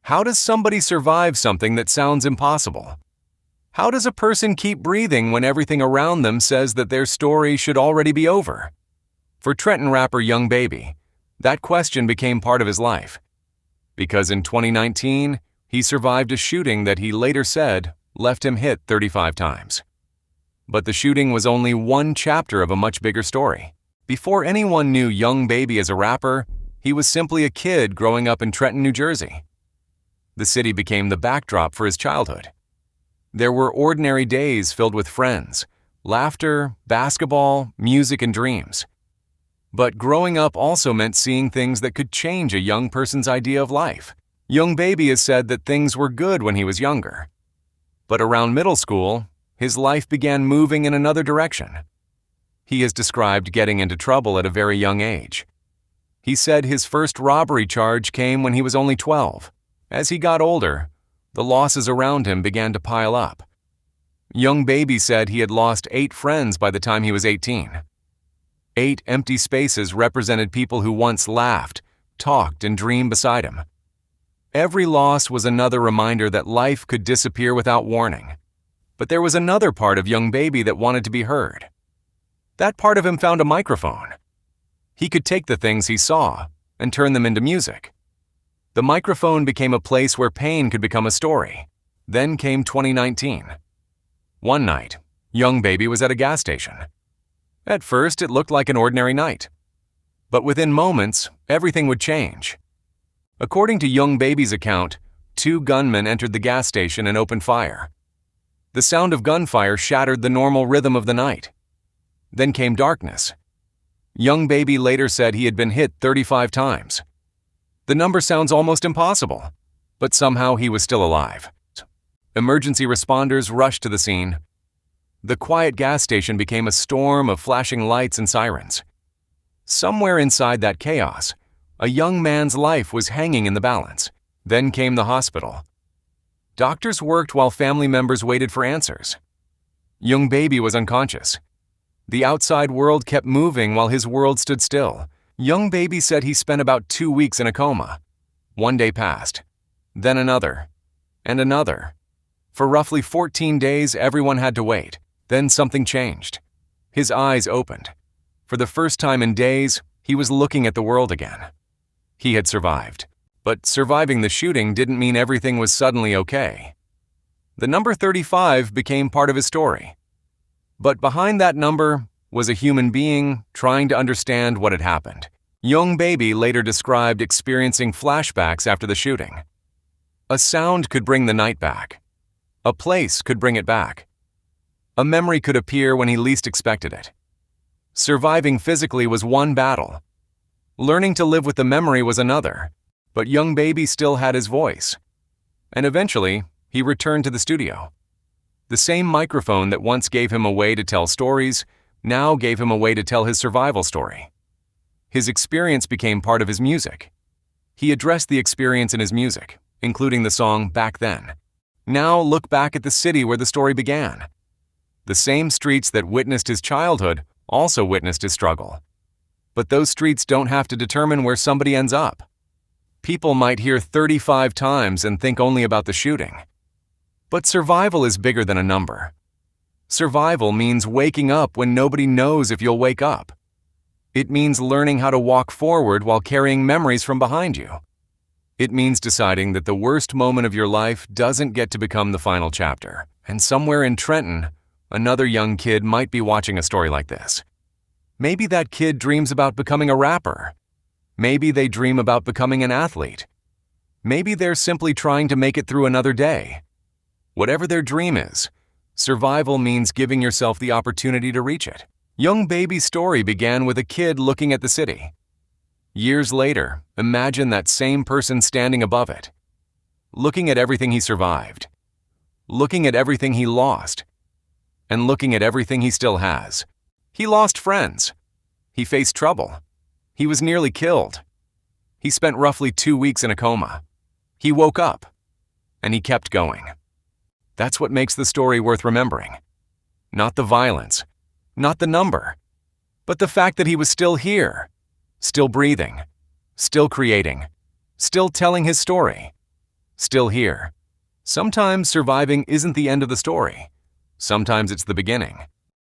How does somebody survive something that sounds impossible? How does a person keep breathing when everything around them says that their story should already be over? For Trenton rapper Young Baby, that question became part of his life. Because in 2019, he survived a shooting that he later said left him hit 35 times. But the shooting was only one chapter of a much bigger story. Before anyone knew Young Baby as a rapper, he was simply a kid growing up in Trenton, New Jersey. The city became the backdrop for his childhood. There were ordinary days filled with friends, laughter, basketball, music, and dreams. But growing up also meant seeing things that could change a young person's idea of life. Young Baby has said that things were good when he was younger. But around middle school, his life began moving in another direction. He has described getting into trouble at a very young age. He said his first robbery charge came when he was only 12. As he got older, the losses around him began to pile up. Young Baby said he had lost 8 friends by the time he was 18. 8 empty spaces represented people who once laughed, talked, and dreamed beside him. Every loss was another reminder that life could disappear without warning. But there was another part of Young Baby that wanted to be heard. That part of him found a microphone. He could take the things he saw and turn them into music. The microphone became a place where pain could become a story. Then came 2019. One night, Young Baby was at a gas station. At first, it looked like an ordinary night. But within moments, everything would change. According to Young Baby's account, 2 gunmen entered the gas station and opened fire. The sound of gunfire shattered the normal rhythm of the night. Then came darkness. Young Baby later said he had been hit 35 times. The number sounds almost impossible, but somehow he was still alive. Emergency responders rushed to the scene. The quiet gas station became a storm of flashing lights and sirens. Somewhere inside that chaos, a young man's life was hanging in the balance. Then came the hospital. Doctors worked while family members waited for answers. Young Baby was unconscious. The outside world kept moving while his world stood still. Young Baby said he spent about 2 weeks in a coma. One day passed, then another, and another. For roughly 14 days, everyone had to wait. Then something changed. His eyes opened. For the first time in days, he was looking at the world again. He had survived. But surviving the shooting didn't mean everything was suddenly okay. The number 35 became part of his story. But behind that number was a human being trying to understand what had happened. Young Baby later described experiencing flashbacks after the shooting. A sound could bring the night back. A place could bring it back. A memory could appear when he least expected it. Surviving physically was one battle. Learning to live with the memory was another. But Young Baby still had his voice. And eventually, he returned to the studio. The same microphone that once gave him a way to tell stories now gave him a way to tell his survival story. His experience became part of his music. He addressed the experience in his music, including the song Back Then. Now look back at the city where the story began. The same streets that witnessed his childhood also witnessed his struggle. But those streets don't have to determine where somebody ends up. People might hear 35 times and think only about the shooting. But survival is bigger than a number. Survival means waking up when nobody knows if you'll wake up. It means learning how to walk forward while carrying memories from behind you. It means deciding that the worst moment of your life doesn't get to become the final chapter. And somewhere in Trenton, another young kid might be watching a story like this. Maybe that kid dreams about becoming a rapper. Maybe they dream about becoming an athlete. Maybe they're simply trying to make it through another day. Whatever their dream is, survival means giving yourself the opportunity to reach it. Young Baby's story began with a kid looking at the city. Years later, imagine that same person standing above it, looking at everything he survived, looking at everything he lost, and looking at everything he still has. He lost friends. He faced trouble. He was nearly killed. He spent roughly 2 weeks in a coma. He woke up, and he kept going. That's what makes the story worth remembering. Not the violence, not the number, but the fact that he was still here, still breathing, still creating, still telling his story. still here. Sometimes surviving isn't the end of the story. Sometimes it's the beginning.